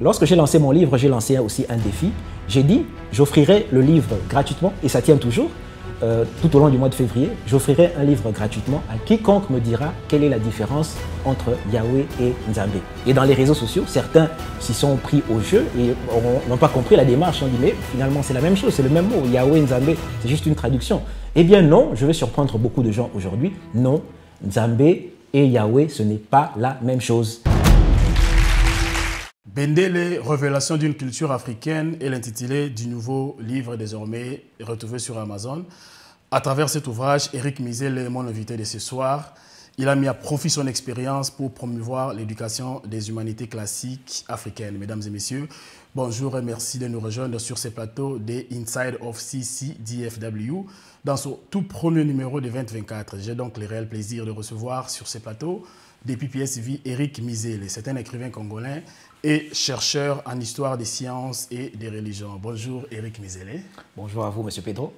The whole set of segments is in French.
Lorsque j'ai lancé mon livre, j'ai lancé aussi un défi. J'ai dit, j'offrirai le livre gratuitement, et ça tient toujours, tout au long du mois de février, j'offrirai un livre gratuitement à quiconque me dira quelle est la différence entre Yahweh et Nzambé. Et dans les réseaux sociaux, certains s'y sont pris au jeu et n'ont pas compris la démarche. On dit, mais finalement, c'est la même chose, c'est le même mot, Yahweh, Nzambé, c'est juste une traduction. Eh bien non, je vais surprendre beaucoup de gens aujourd'hui. Non, Nzambé et Yahweh, ce n'est pas la même chose. Bendele, révélation d'une culture africaine est l'intitulé du nouveau livre désormais retrouvé sur Amazon. À travers cet ouvrage, Éric Mizele est mon invité de ce soir. Il a mis à profit son expérience pour promouvoir l'éducation des humanités classiques africaines. Mesdames et messieurs, bonjour et merci de nous rejoindre sur ces plateaux des Inside of CCDFW. Dans ce tout premier numéro de 2024, j'ai donc le réel plaisir de recevoir sur ces plateaux des PPSV Éric Mizele. C'est un écrivain congolais et chercheur en histoire des sciences et des religions. Bonjour Éric Mizele. Bonjour à vous, M. Pedro.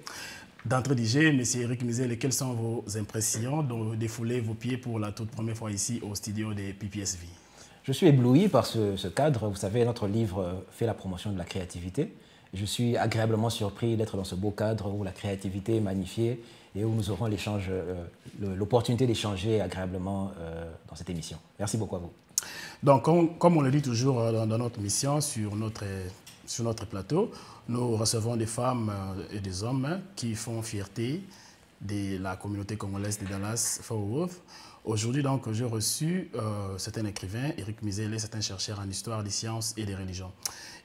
D'entrée de jeu, M. Éric Mizele, quelles sont vos impressions de défouler vos pieds pour la toute première fois ici au studio des PPSV? Je suis ébloui par ce cadre. Vous savez, notre livre fait la promotion de la créativité. Je suis agréablement surpris d'être dans ce beau cadre où la créativité est magnifiée et où nous aurons l'opportunité d'échanger agréablement dans cette émission. Merci beaucoup à vous. Donc, comme on le dit toujours dans notre mission, sur notre plateau, nous recevons des femmes et des hommes qui font fierté de la communauté congolaise de Dallas-Fort Worth. Aujourd'hui, donc, j'ai reçu c'est un écrivain, Éric Mizele, c'est un chercheur en histoire des sciences et des religions.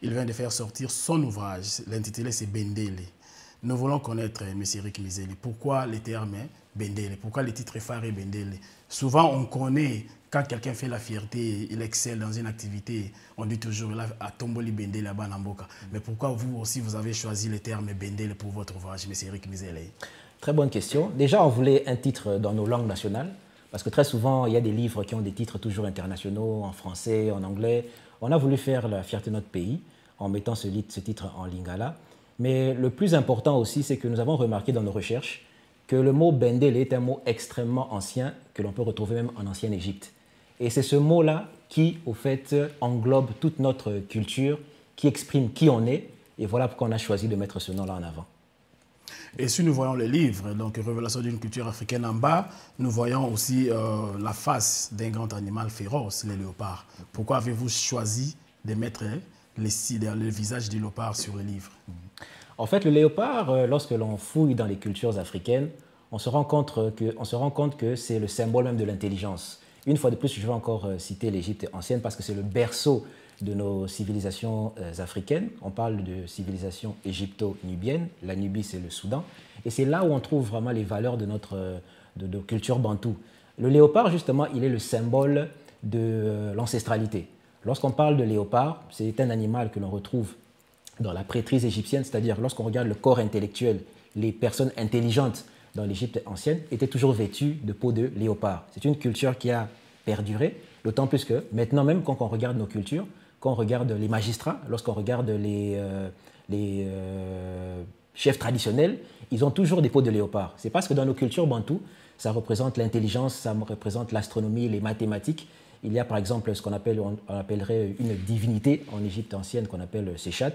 Il vient de faire sortir son ouvrage, l'intitulé c'est Bendele. Nous voulons connaître, M. Éric Mizele, pourquoi le terme est Bendele, pourquoi le titre phare est Bendele. Souvent, on connaît, quand quelqu'un fait la fierté, il excelle dans une activité, on dit toujours, il a tomboli Bendele à Banamboka. Mais pourquoi vous aussi, vous avez choisi le terme Bendele pour votre ouvrage, M. Éric Mizele? Très bonne question. Déjà, on voulait un titre dans nos langues nationales, parce que très souvent, il y a des livres qui ont des titres toujours internationaux, en français, en anglais. On a voulu faire la fierté de notre pays en mettant ce titre en lingala. Mais le plus important aussi, c'est que nous avons remarqué dans nos recherches que le mot Bendele est un mot extrêmement ancien que l'on peut retrouver même en ancienne Égypte. Et c'est ce mot-là qui, au fait, englobe toute notre culture, qui exprime qui on est. Et voilà pourquoi on a choisi de mettre ce nom-là en avant. Et si nous voyons le livre, donc Révélation d'une culture africaine en bas, nous voyons aussi la face d'un grand animal féroce, le léopard. Pourquoi avez-vous choisi de mettre le visage du léopard sur le livre? En fait, le léopard, lorsque l'on fouille dans les cultures africaines, on se rend compte que c'est le symbole même de l'intelligence. Une fois de plus, je vais encore citer l'Égypte ancienne parce que c'est le berceau de nos civilisations africaines. On parle de civilisation égypto-nubienne. La Nubie, c'est le Soudan. Et c'est là où on trouve vraiment les valeurs de notre culture bantoue. Le léopard, justement, il est le symbole de l'ancestralité. Lorsqu'on parle de léopard, c'est un animal que l'on retrouve dans la prêtrise égyptienne, c'est-à-dire lorsqu'on regarde le corps intellectuel, les personnes intelligentes dans l'Égypte ancienne étaient toujours vêtues de peau de léopard. C'est une culture qui a perduré, d'autant plus que maintenant même quand on regarde nos cultures, quand on regarde les magistrats, lorsqu'on regarde les chefs traditionnels, ils ont toujours des peaux de léopard. C'est parce que dans nos cultures bantoues, ça représente l'intelligence, ça représente l'astronomie, les mathématiques. Il y a par exemple ce qu'on appellerait une divinité en Égypte ancienne qu'on appelle Séchat.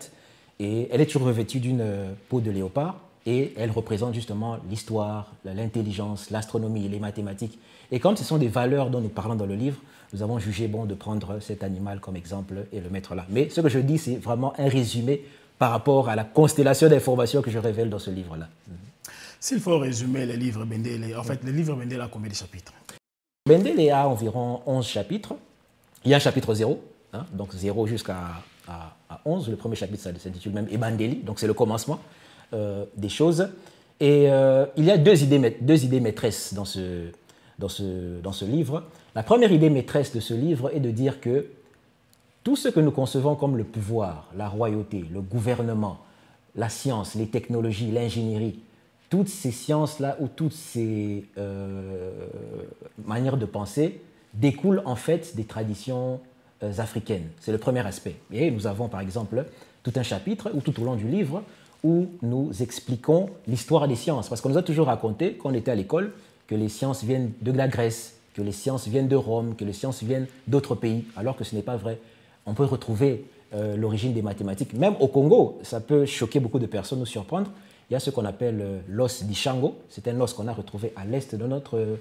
Et elle est toujours revêtue d'une peau de léopard et elle représente justement l'histoire, l'intelligence, l'astronomie, les mathématiques. Et comme ce sont des valeurs dont nous parlons dans le livre, nous avons jugé bon de prendre cet animal comme exemple et le mettre là. Mais ce que je dis, c'est vraiment un résumé par rapport à la constellation d'informations que je révèle dans ce livre-là. S'il faut résumer le livre Bendele, en fait, le livre Bendele a combien de chapitres? Bendele a environ 11 chapitres. Il y a un chapitre 0, hein, donc 0 jusqu'à 11. Le premier chapitre s'intitule même Ebandeli, donc c'est le commencement des choses. Et il y a deux idées maîtresses dans ce livre. La première idée maîtresse de ce livre est de dire que tout ce que nous concevons comme le pouvoir, la royauté, le gouvernement, la science, les technologies, l'ingénierie, toutes ces sciences-là ou toutes ces manières de penser découlent en fait des traditions africaines. C'est le premier aspect. Et nous avons par exemple tout un chapitre, ou tout au long du livre, où nous expliquons l'histoire des sciences. Parce qu'on nous a toujours raconté, quand on était à l'école, que les sciences viennent de la Grèce, que les sciences viennent de Rome, que les sciences viennent d'autres pays, alors que ce n'est pas vrai. On peut retrouver l'origine des mathématiques. Même au Congo, ça peut choquer beaucoup de personnes ou surprendre. Il y a ce qu'on appelle l'os d'Ishango. C'est un os qu'on a retrouvé à l'est de notre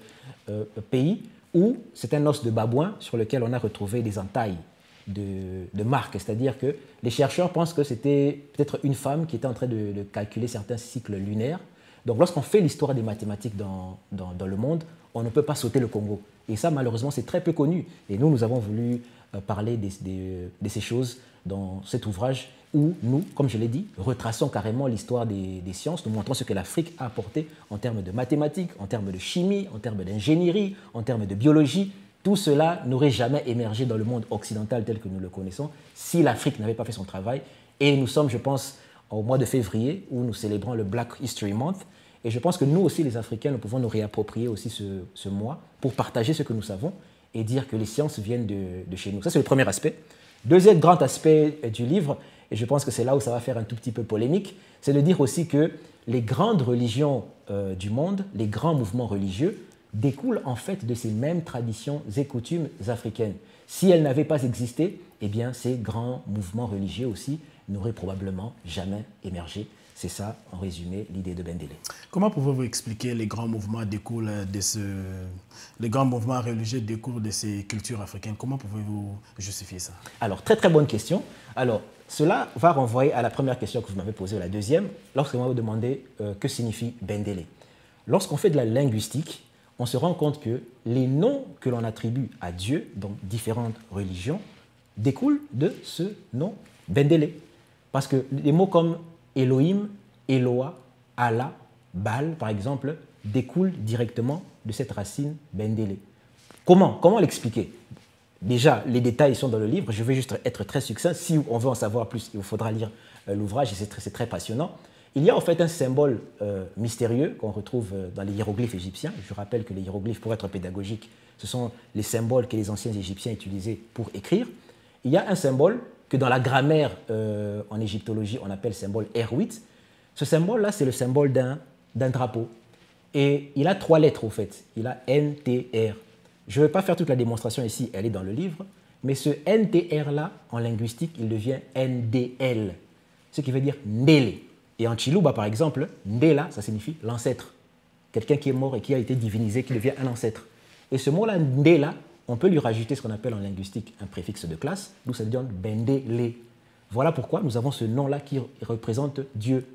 pays, ou c'est un os de babouin sur lequel on a retrouvé des entailles de marques. C'est-à-dire que les chercheurs pensent que c'était peut-être une femme qui était en train de calculer certains cycles lunaires. Donc lorsqu'on fait l'histoire des mathématiques dans le monde, on ne peut pas sauter le Congo. Et ça, malheureusement, c'est très peu connu. Et nous avons voulu parler de ces choses dans cet ouvrage où nous, comme je l'ai dit, retraçons carrément l'histoire des sciences. Nous montrons ce que l'Afrique a apporté en termes de mathématiques, en termes de chimie, en termes d'ingénierie, en termes de biologie. Tout cela n'aurait jamais émergé dans le monde occidental tel que nous le connaissons si l'Afrique n'avait pas fait son travail. Et nous sommes, je pense, au mois de février où nous célébrons le Black History Month. Et je pense que nous aussi, les Africains, nous pouvons nous réapproprier aussi ce mois pour partager ce que nous savons et dire que les sciences viennent de chez nous. Ça, c'est le premier aspect. Deuxième grand aspect du livre, et je pense que c'est là où ça va faire un tout petit peu polémique, c'est de dire aussi que les grandes religions du monde, les grands mouvements religieux, découlent en fait de ces mêmes traditions et coutumes africaines. Si elles n'avaient pas existé, eh bien, ces grands mouvements religieux aussi n'auraient probablement jamais émergé. C'est ça, en résumé, l'idée de Bendele. Comment pouvez-vous expliquer les grands mouvements les grands mouvements religieux découlent de ces cultures africaines? Comment pouvez-vous justifier ça? Alors, très très bonne question. Alors, cela va renvoyer à la première question que vous m'avez posée, ou la deuxième, lorsque vous m'avez demandé que signifie Bendele. Lorsqu'on fait de la linguistique, on se rend compte que les noms que l'on attribue à Dieu dans différentes religions découlent de ce nom Bendele. Parce que les mots comme Elohim, Eloa, Allah, Baal, par exemple, découlent directement de cette racine Bendele. Comment l'expliquer? Déjà, les détails sont dans le livre. Je vais juste être très succinct. Si on veut en savoir plus, il faudra lire l'ouvrage et c'est très passionnant. Il y a en fait un symbole mystérieux qu'on retrouve dans les hiéroglyphes égyptiens. Je rappelle que les hiéroglyphes, pour être pédagogiques, ce sont les symboles que les anciens Égyptiens utilisaient pour écrire. Il y a un symbole que dans la grammaire en égyptologie, on appelle symbole R8. Ce symbole-là, c'est le symbole d'un drapeau. Et il a 3 lettres, au fait. Il a NTR. Je ne vais pas faire toute la démonstration ici, elle est dans le livre. Mais ce NTR-là, en linguistique, il devient NDL, ce qui veut dire Ndele. Et en Chiluba, par exemple, Ndela, ça signifie l'ancêtre. Quelqu'un qui est mort et qui a été divinisé, qui devient un ancêtre. Et ce mot-là, Ndela, on peut lui rajouter ce qu'on appelle en linguistique un préfixe de classe, d'où ça donne Bendele. Voilà pourquoi nous avons ce nom-là qui représente Dieu.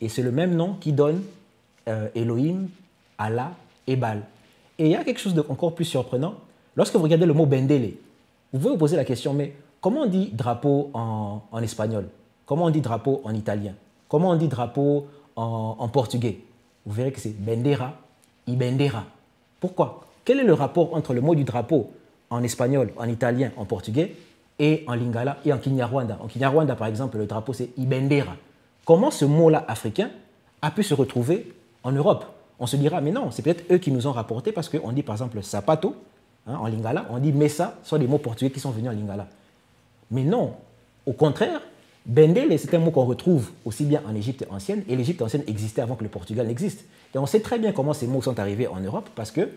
Et c'est le même nom qui donne Elohim, Allah et Baal. Et il y a quelque chose d'encore plus surprenant. Lorsque vous regardez le mot Bendele, vous pouvez vous poser la question, mais comment on dit drapeau en espagnol? Comment on dit drapeau en italien? Comment on dit drapeau en portugais? Vous verrez que c'est Bendera, Ibendera. Pourquoi? Quel est le rapport entre le mot du drapeau en espagnol, en italien, en portugais et en lingala et en kinyarwanda? En kinyarwanda, par exemple, le drapeau, c'est Ibendera. Comment ce mot-là africain a pu se retrouver en Europe? On se dira, mais non, c'est peut-être eux qui nous ont rapporté parce qu'on dit par exemple sapato en lingala, on dit mesa, ce sont des mots portugais qui sont venus en lingala. Mais non, au contraire, Bendele, c'est un mot qu'on retrouve aussi bien en Égypte ancienne, et l'Égypte ancienne existait avant que le Portugal n'existe. Et on sait très bien comment ces mots sont arrivés en Europe parce que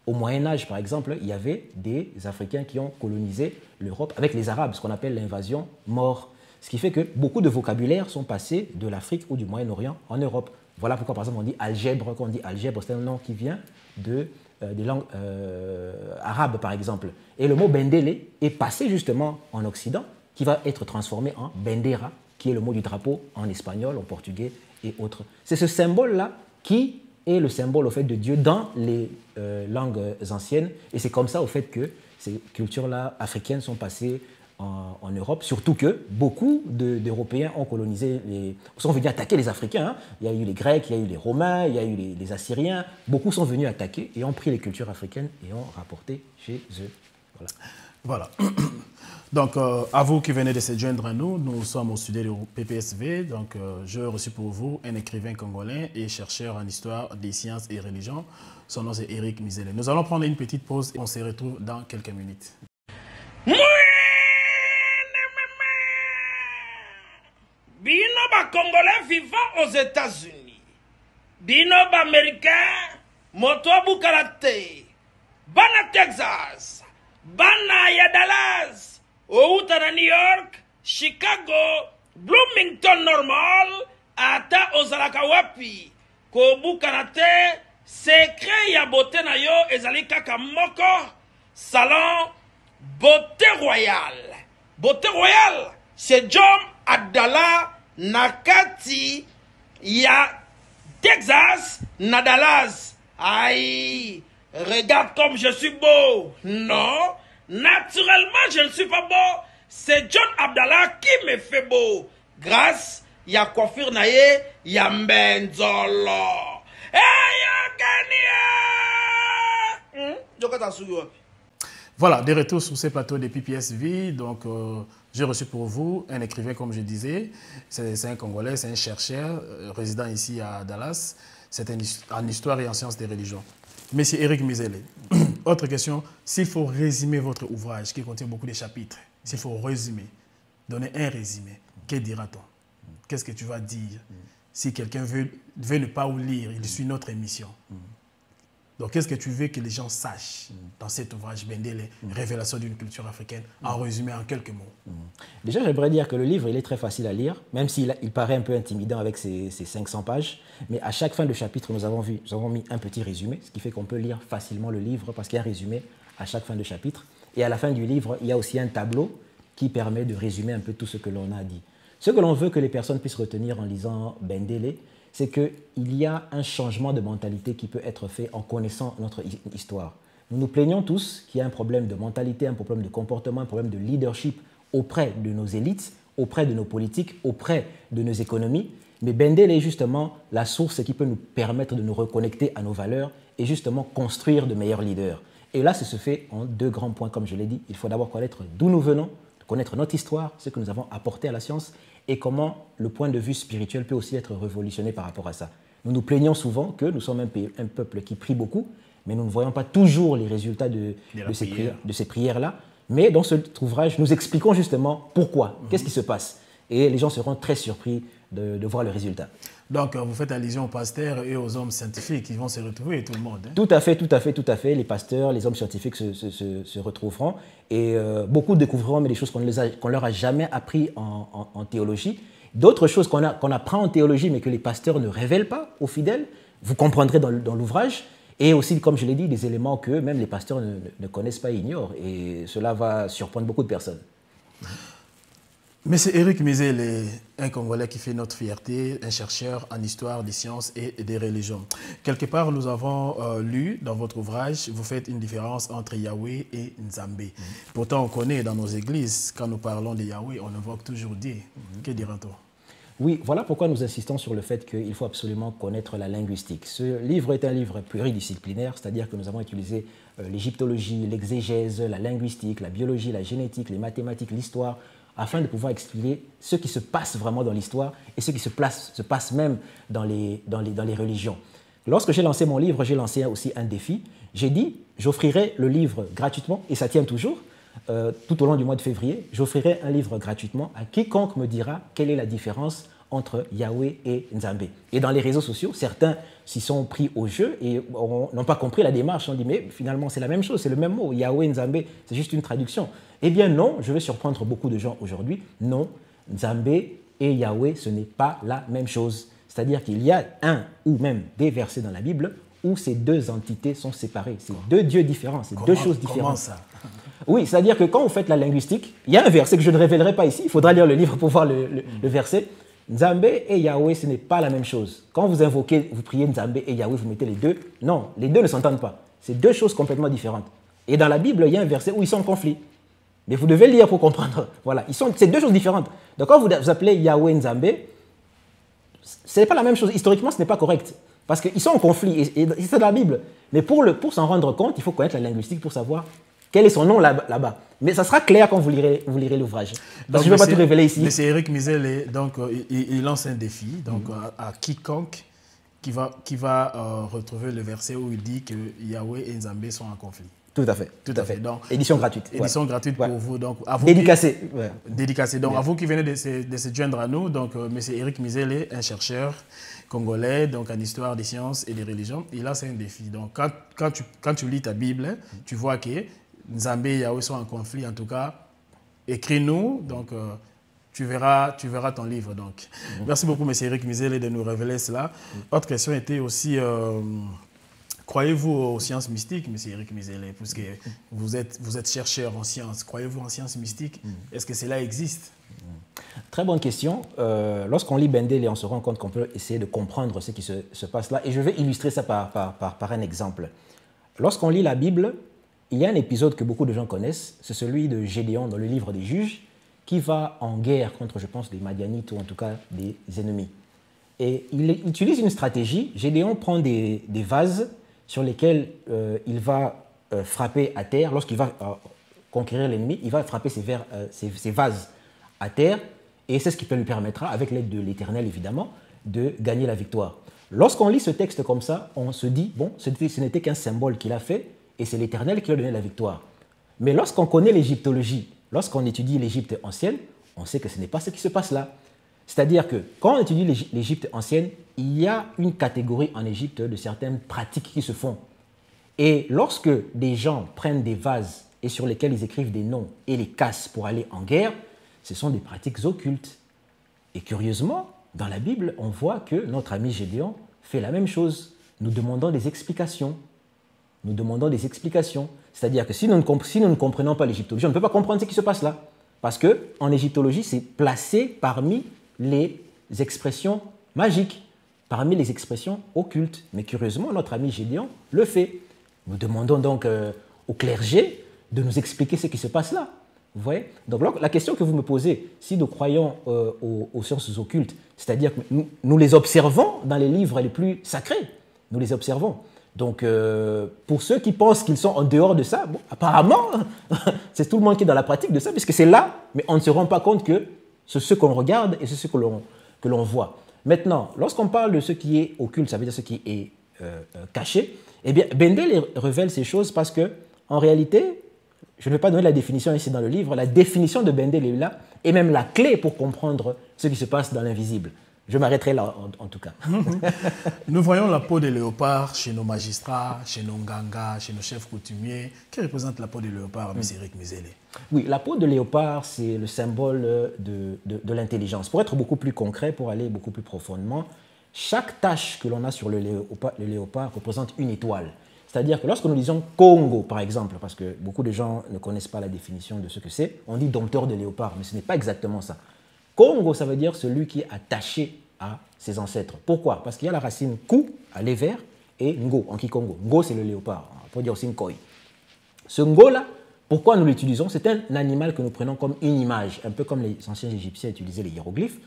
au Moyen-Âge, par exemple, il y avait des Africains qui ont colonisé l'Europe avec les Arabes, ce qu'on appelle l'invasion maure. Ce qui fait que beaucoup de vocabulaires sont passés de l'Afrique ou du Moyen-Orient en Europe. Voilà pourquoi, par exemple, on dit algèbre. Quand on dit algèbre, c'est un nom qui vient des langues arabes, par exemple. Et le mot Bendele est passé justement en Occident, qui va être transformé en Bendera, qui est le mot du drapeau en espagnol, en portugais et autres. C'est ce symbole-là qui est le symbole au fait de Dieu dans les langues anciennes. Et c'est comme ça au fait que ces cultures-là africaines sont passées en Europe, surtout que beaucoup d'Européens ont colonisé, sont venus attaquer les Africains. Hein. Il y a eu les Grecs, il y a eu les Romains, il y a eu les Assyriens. Beaucoup sont venus attaquer et ont pris les cultures africaines et ont rapporté chez eux. Voilà. Donc, à vous qui venez de se joindre à nous, nous sommes au studio de PPSV. Donc, j'ai reçu pour vous un écrivain congolais et chercheur en histoire des sciences et religions. Son nom, c'est Éric Mizele. Nous allons prendre une petite pause et on se retrouve dans quelques minutes. Bino ba Congolais vivant aux États-Unis. Bino ba Américain, moto bukalate. Bana Texas. Bana ya Dallas. Outa na New York. Chicago, Bloomington normal, ata ozalaka wapi. Kobuka te, secret ya beauté na yo ezali kaka moko, salon beauté royale. Beauté royale, c'est John Abdallah Nakati ya Texas, na Dallas. Aïe, regarde comme je suis beau. Non, naturellement je ne suis pas beau. C'est John Abdallah qui me fait beau. Grâce, ya coiffure naye, ya mbenzolo. Hey, Voilà, de retour sur ces plateaux de PPSV. Donc, j'ai reçu pour vous un écrivain, comme je disais. C'est un Congolais, c'est un chercheur résident ici à Dallas. C'est en histoire et en sciences des religions. Monsieur Éric Mizele, autre question. S'il faut résumer votre ouvrage qui contient beaucoup de chapitres, s'il faut résumer, donner un résumé, que dira-t-on? Qu'est-ce que tu vas dire si quelqu'un veut ne pas vous lire, il suit notre émission? Donc, qu'est-ce que tu veux que les gens sachent dans cet ouvrage Bendele, Révélation d'une culture africaine, en résumé en quelques mots? Déjà, j'aimerais dire que le livre, il est très facile à lire, même s'il paraît un peu intimidant avec ses 500 pages. Mais à chaque fin de chapitre, nous avons mis un petit résumé, ce qui fait qu'on peut lire facilement le livre parce qu'il y a un résumé à chaque fin de chapitre. Et à la fin du livre, il y a aussi un tableau qui permet de résumer un peu tout ce que l'on a dit. Ce que l'on veut que les personnes puissent retenir en lisant Bendele, c'est qu'il y a un changement de mentalité qui peut être fait en connaissant notre histoire. Nous nous plaignons tous qu'il y a un problème de mentalité, un problème de comportement, un problème de leadership auprès de nos élites, auprès de nos politiques, auprès de nos économies. Mais Bendele est justement la source qui peut nous permettre de nous reconnecter à nos valeurs et justement construire de meilleurs leaders. Et là, ça se fait en deux grands points, comme je l'ai dit. Il faut d'abord connaître d'où nous venons, connaître notre histoire, ce que nous avons apporté à la science, et comment le point de vue spirituel peut aussi être révolutionné par rapport à ça. Nous nous plaignons souvent que nous sommes un peuple qui prie beaucoup, mais nous ne voyons pas toujours les résultats de ces prières-là. Mais dans cet ouvrage, nous expliquons justement pourquoi, qu'est-ce qui se passe. Et les gens seront très surpris de voir le résultat. Donc, vous faites allusion aux pasteurs et aux hommes scientifiques qui vont se retrouver, tout le monde. Hein? Tout à fait, tout à fait, tout à fait. Les pasteurs, les hommes scientifiques se retrouveront et beaucoup découvriront des choses qu'on ne leur a jamais appris en théologie. D'autres choses qu'on apprend en théologie mais que les pasteurs ne révèlent pas aux fidèles. Vous comprendrez dans l'ouvrage. Et aussi, comme je l'ai dit, des éléments que même les pasteurs ne connaissent pas et ignorent. Et cela va surprendre beaucoup de personnes. Monsieur Éric Mizele est un Congolais qui fait notre fierté, un chercheur en histoire des sciences et des religions. Quelque part, nous avons lu dans votre ouvrage, vous faites une différence entre Yahweh et Nzambé. Pourtant, on connaît dans nos églises, quand nous parlons de Yahweh, on invoque toujours Dieu. Que dira-t-on? Oui, voilà pourquoi nous insistons sur le fait qu'il faut absolument connaître la linguistique. Ce livre est un livre pluridisciplinaire, c'est-à-dire que nous avons utilisé l'égyptologie, l'exégèse, la linguistique, la biologie, la génétique, les mathématiques, l'histoire, afin de pouvoir expliquer ce qui se passe vraiment dans l'histoire et ce qui se passe même dans les religions. Lorsque j'ai lancé mon livre, j'ai lancé aussi un défi. J'ai dit, j'offrirai le livre gratuitement, et ça tient toujours, tout au long du mois de février, j'offrirai un livre gratuitement à quiconque me dira quelle est la différence entre Yahweh et Nzambé. Et dans les réseaux sociaux, certains s'y sont pris au jeu et n'ont pas compris la démarche. On dit, mais finalement, c'est la même chose, c'est le même mot. Yahweh, Nzambé, c'est juste une traduction. Eh bien non, je vais surprendre beaucoup de gens aujourd'hui. Non, Nzambé et Yahweh, ce n'est pas la même chose. C'est-à-dire qu'il y a un ou même des versets dans la Bible où ces deux entités sont séparées. C'est deux dieux différents, c'est deux choses différentes. Comment ça? Oui, c'est-à-dire que quand vous faites la linguistique, il y a un verset que je ne révélerai pas ici, il faudra lire le livre pour voir le verset. Nzambé et Yahweh, ce n'est pas la même chose. Quand vous invoquez, vous priez Nzambé et Yahweh, vous mettez les deux. Non, les deux ne s'entendent pas. C'est deux choses complètement différentes. Et dans la Bible, il y a un verset où ils sont en conflit. Mais vous devez lire pour comprendre. Voilà, c'est deux choses différentes. Donc quand vous appelez Yahweh Nzambé, ce n'est pas la même chose. Historiquement, ce n'est pas correct. Parce qu'ils sont en conflit, et c'est dans la Bible. Mais pour s'en rendre compte, il faut connaître la linguistique pour savoir quel est son nom là-bas. Mais ça sera clair quand vous lirez l'ouvrage. Donc je ne vais pas tout révéler ici. Monsieur Éric Mizele, donc, il lance un défi donc, à quiconque qui va retrouver le verset où il dit que Yahweh et Nzambé sont en conflit. Tout à fait. Tout à fait. Donc, édition gratuite. Édition gratuite pour vous. Donc, dédicacée. Dédicacée. Donc, à vous qui venez de se joindre à nous, donc, monsieur Éric Mizele, un chercheur congolais donc, en histoire des sciences et des religions, il lance un défi. Donc, quand tu lis ta Bible, tu vois que Nzambé et Yahweh sont en conflit. En tout cas, écris-nous donc, tu verras ton livre. Donc. Merci beaucoup, M. Eric Mizele, de nous révéler cela. Autre question était aussi, croyez-vous aux sciences mystiques, M. Eric Mizele, puisque vous êtes chercheur en sciences. Croyez-vous en sciences mystiques? Est-ce que cela existe? Très bonne question. Lorsqu'on lit Bendele, on se rend compte qu'on peut essayer de comprendre ce qui se passe là. Et je vais illustrer ça par un exemple. Lorsqu'on lit la Bible, il y a un épisode que beaucoup de gens connaissent. C'est celui de Gédéon dans le livre des Juges, qui va en guerre contre, je pense, des Madianites ou en tout cas des ennemis. Et il utilise une stratégie. Gédéon prend des vases sur lesquels il va frapper à terre. Lorsqu'il va conquérir l'ennemi, il va frapper ces vases à terre, et c'est ce qui lui permettra, avec l'aide de l'Éternel évidemment, de gagner la victoire. Lorsqu'on lit ce texte comme ça, on se dit, bon, ce n'était qu'un symbole qu'il a fait, et c'est l'Éternel qui lui a donné la victoire. Mais lorsqu'on connaît l'égyptologie, lorsqu'on étudie l'Égypte ancienne, on sait que ce n'est pas ce qui se passe là. C'est-à-dire que quand on étudie l'Égypte ancienne, il y a une catégorie en Égypte de certaines pratiques qui se font. Et lorsque des gens prennent des vases et sur lesquels ils écrivent des noms et les cassent pour aller en guerre, ce sont des pratiques occultes. Et curieusement, dans la Bible, on voit que notre ami Gédéon fait la même chose. Nous demandons des explications. Nous demandons des explications. C'est-à-dire que si nous ne comprenons pas l'égyptologie, on ne peut pas comprendre ce qui se passe là. Parce qu'en égyptologie, c'est placé parmi les expressions magiques, parmi les expressions occultes. Mais curieusement, notre ami Gédéon le fait. Nous demandons donc au clergé de nous expliquer ce qui se passe là. Vous voyez? Donc la question que vous me posez, si nous croyons aux sciences occultes, c'est-à-dire que nous les observons dans les livres les plus sacrés, nous les observons. Donc pour ceux qui pensent qu'ils sont en dehors de ça, bon, apparemment, c'est tout le monde qui est dans la pratique de ça, puisque c'est là, mais on ne se rend pas compte que c'est ce qu'on regarde et c'est ce que l'on voit. Maintenant, lorsqu'on parle de ce qui est occulte, ça veut dire ce qui est caché, eh bien, Bendele révèle ces choses parce que, en réalité, je ne vais pas donner la définition ici dans le livre, la définition de Bendele est là, et même la clé pour comprendre ce qui se passe dans l'invisible. Je m'arrêterai là, en tout cas. Nous voyons la peau de léopard chez nos magistrats, chez nos ngangas, chez nos chefs coutumiers. Qui représente la peau de léopard, M. Eric Mizele? Oui, la peau de léopard, c'est le symbole de l'intelligence. Pour être beaucoup plus concret, pour aller beaucoup plus profondément, chaque tache que l'on a sur le léopard représente une étoile. C'est-à-dire que lorsque nous disons Congo, par exemple, parce que beaucoup de gens ne connaissent pas la définition de ce que c'est, on dit dompteur de léopard, mais ce n'est pas exactement ça. Congo, ça veut dire celui qui est attaché à ses ancêtres. Pourquoi? Parce qu'il y a la racine Kou, à vert, et Ngo, en Kikongo. Ngo, c'est le léopard. On peut dire aussi Nkoi. Ce Ngo-là, pourquoi nous l'utilisons? C'est un animal que nous prenons comme une image, un peu comme les anciens Égyptiens utilisaient les hiéroglyphes.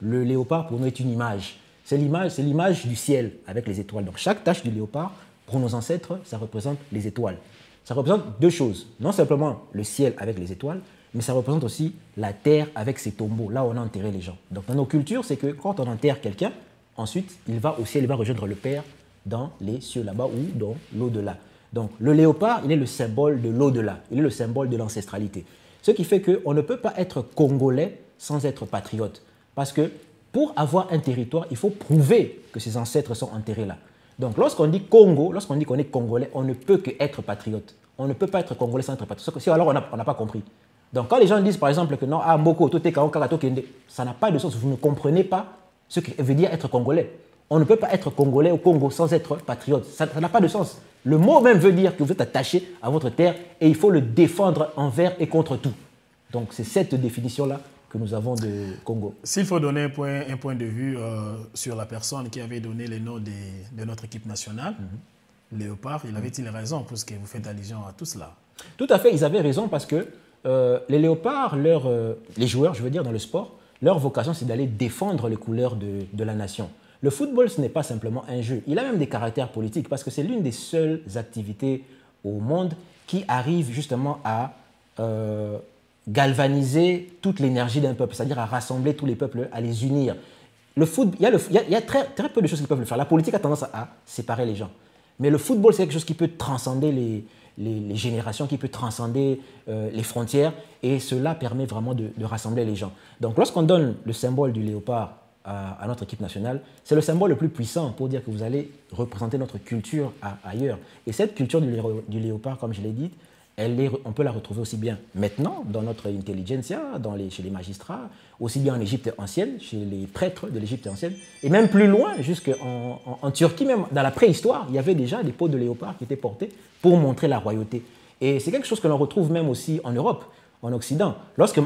Le léopard, pour nous, est une image. C'est l'image du ciel avec les étoiles. Donc chaque tache du léopard, pour nos ancêtres, ça représente les étoiles. Ça représente deux choses. Non simplement le ciel avec les étoiles, mais ça représente aussi la terre avec ses tombeaux, là où on a enterré les gens. Donc dans nos cultures, c'est que quand on enterre quelqu'un, ensuite, il va au ciel, il va rejoindre le Père dans les cieux là-bas ou dans l'au-delà. Donc le léopard, il est le symbole de l'au-delà, il est le symbole de l'ancestralité. Ce qui fait qu'on ne peut pas être congolais sans être patriote. Parce que pour avoir un territoire, il faut prouver que ses ancêtres sont enterrés là. Donc lorsqu'on dit Congo, lorsqu'on dit qu'on est congolais, on ne peut qu'être patriote. On ne peut pas être congolais sans être patriote. Si alors on n'a pas compris. Donc quand les gens disent par exemple que non, ah Mboko, Tote, Kao, Kakato, Kende, ça n'a pas de sens. Vous ne comprenez pas ce que veut dire être congolais. On ne peut pas être congolais au Congo sans être patriote. Ça n'a pas de sens. Le mot même veut dire que vous êtes attaché à votre terre et il faut le défendre envers et contre tout. Donc c'est cette définition-là que nous avons de Congo. S'il faut donner un point de vue sur la personne qui avait donné les noms de notre équipe nationale, Léopard, il avait-il raison puisque vous faites allusion à tout cela? Tout à fait, ils avaient raison parce que les léopards, les joueurs, je veux dire, dans le sport, leur vocation, c'est d'aller défendre les couleurs de la nation. Le football, ce n'est pas simplement un jeu. Il a même des caractères politiques parce que c'est l'une des seules activités au monde qui arrive justement à galvaniser toute l'énergie d'un peuple, c'est-à-dire à rassembler tous les peuples, à les unir. Le foot, il y a très, très peu de choses qui peuvent le faire. La politique a tendance à séparer les gens. Mais le football, c'est quelque chose qui peut transcender les générations, qui peut transcender les frontières, et cela permet vraiment de rassembler les gens. Donc lorsqu'on donne le symbole du léopard à notre équipe nationale, c'est le symbole le plus puissant pour dire que vous allez représenter notre culture ailleurs. Et cette culture du léopard, comme je l'ai dit, on peut la retrouver aussi bien maintenant dans notre intelligentsia, chez les magistrats, aussi bien en Égypte ancienne, chez les prêtres de l'Égypte ancienne, et même plus loin, jusqu'en Turquie, même dans la préhistoire, il y avait déjà des peaux de léopard qui étaient portées pour montrer la royauté. Et c'est quelque chose que l'on retrouve même aussi en Europe, en Occident. Lorsque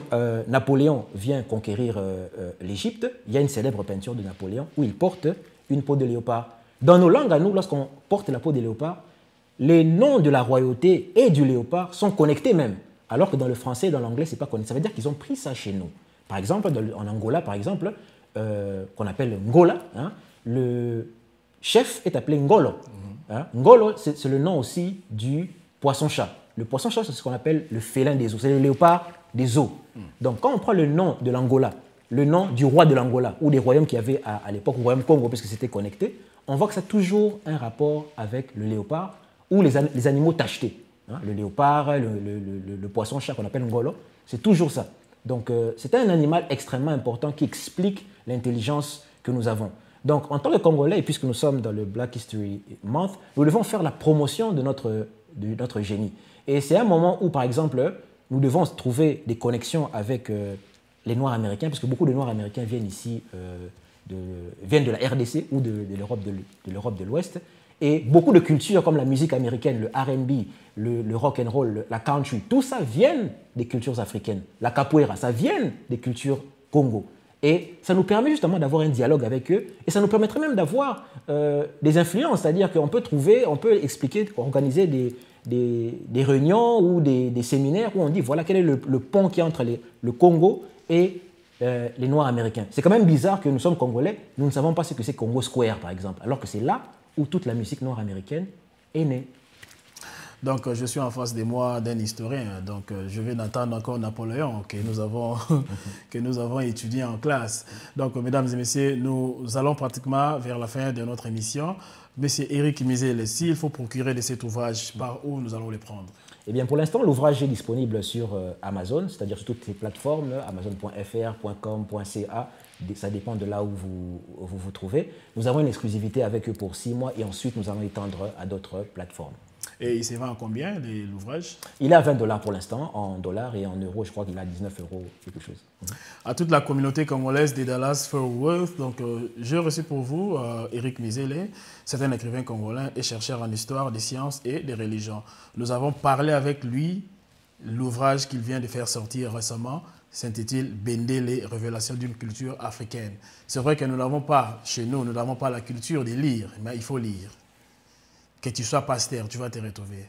Napoléon vient conquérir l'Égypte, il y a une célèbre peinture de Napoléon où il porte une peau de léopard. Dans nos langues, à nous, lorsqu'on porte la peau de léopard, les noms de la royauté et du léopard sont connectés même, alors que dans le français et dans l'anglais, ce n'est pas connecté. Ça veut dire qu'ils ont pris ça chez nous. Par exemple, en Angola, par exemple, qu'on appelle Ngola, hein, le chef est appelé Ngolo. Hein. Ngolo, c'est le nom aussi du poisson-chat. Le poisson-chat, c'est ce qu'on appelle le félin des eaux, c'est le léopard des eaux. Donc, quand on prend le nom de l'Angola, le nom du roi de l'Angola, ou des royaumes qu'il y avait à l'époque, le royaume Congo, puisque c'était connecté, on voit que ça a toujours un rapport avec le léopard, ou les animaux tachetés. Hein, le léopard, le poisson-chat qu'on appelle Ngolo, c'est toujours ça. Donc, c'est un animal extrêmement important qui explique l'intelligence que nous avons. Donc, en tant que Congolais, et puisque nous sommes dans le Black History Month, nous devons faire la promotion de notre génie. Et c'est un moment où, par exemple, nous devons trouver des connexions avec les Noirs américains, parce que beaucoup de Noirs américains viennent ici, viennent de la RDC ou de l'Europe de l'Ouest. Et beaucoup de cultures comme la musique américaine, le R&B, le rock and roll, la country, tout ça vient des cultures africaines. La capoeira, ça vient des cultures Congo. Et ça nous permet justement d'avoir un dialogue avec eux. Et ça nous permettrait même d'avoir des influences, c'est-à-dire qu'on peut on peut expliquer, organiser des réunions ou des séminaires où on dit voilà quel est le pont qui est entre le Congo et les Noirs américains. C'est quand même bizarre que nous sommes Congolais, nous ne savons pas ce que c'est Congo Square par exemple, alors que c'est là où toute la musique nord-américaine est née. Donc, je suis en face de moi d'un historien. Donc, je vais entendre encore Napoléon que nous avons étudié en classe. Donc, mesdames et messieurs, nous allons pratiquement vers la fin de notre émission. Monsieur Éric Mizele, s'il faut procurer de cet ouvrage, par où nous allons les prendre? Eh bien, pour l'instant, l'ouvrage est disponible sur Amazon, c'est-à-dire sur toutes ces plateformes, amazon.fr, .com, .ca. Ça dépend de là où vous trouvez. Nous avons une exclusivité avec eux pour 6 mois et ensuite, nous allons étendre à d'autres plateformes. Et il se vend à combien, l'ouvrage? Il est à 20 $ pour l'instant, en dollars, et en euros, je crois qu'il est à 19 €, quelque chose. À toute la communauté congolaise de Dallas-Fort Worth, donc j'ai reçu pour vous Éric Mizele. C'est un écrivain congolais et chercheur en histoire, des sciences et des religions. Nous avons parlé avec lui. L'ouvrage qu'il vient de faire sortir récemment s'intitule Bendele, révélation d'une culture africaine. C'est vrai que nous n'avons pas, chez nous, nous n'avons pas la culture de lire, mais il faut lire. Que tu sois pasteur, tu vas te retrouver.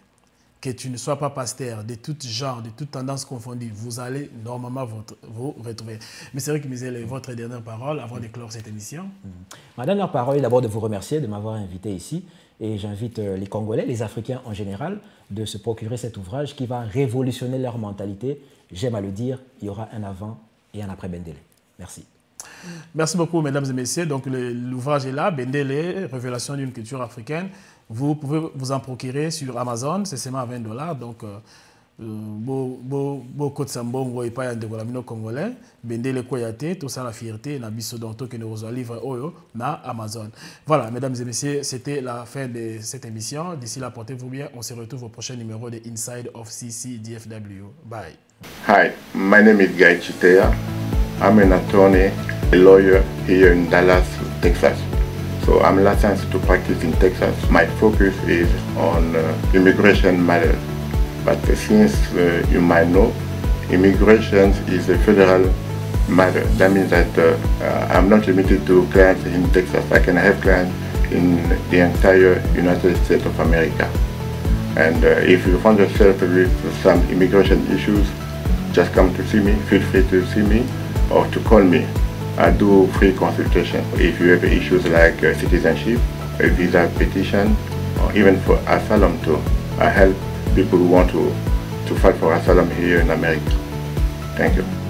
Que tu ne sois pas pasteur, de tout genre, de toute tendance confondue, vous allez normalement vous retrouver. Mais c'est vrai que Mizele, votre dernière parole avant de clore cette émission. Ma dernière parole est d'abord de vous remercier de m'avoir invité ici. Et j'invite les Congolais, les Africains en général, de se procurer cet ouvrage qui va révolutionner leur mentalité. J'aime à le dire, il y aura un avant et un après Bendele. Merci. Merci beaucoup, mesdames et messieurs. Donc, l'ouvrage est là, Bendele, révélation d'une culture africaine. Vous pouvez vous en procurer sur Amazon, c'est seulement à 20 $. Donc, beaucoup de sambongo et pas de golamino congolais, Bendele Koyate, tout ça la fierté, na biso donto que nous reçoit livre oyo na Amazon. Voilà, mesdames et messieurs, c'était la fin de cette émission. D'ici là, portez-vous bien. On se retrouve au prochain numéro de Inside of CCDFW. Bye. Hi, my name is Guy Chitea. I'm an attorney, a lawyer here in Dallas, Texas. So I'm licensed to practice in Texas. My focus is on immigration matters. But since you might know, immigration is a federal matter. That means that I'm not limited to clients in Texas. I can have clients in the entire United States of America. And if you find yourself with some immigration issues, just come to see me. Feel free to see me or to call me. I do free consultation. If you have issues like citizenship, a visa petition, or even for asylum too, I help people who want to fight for asylum here in America. Thank you.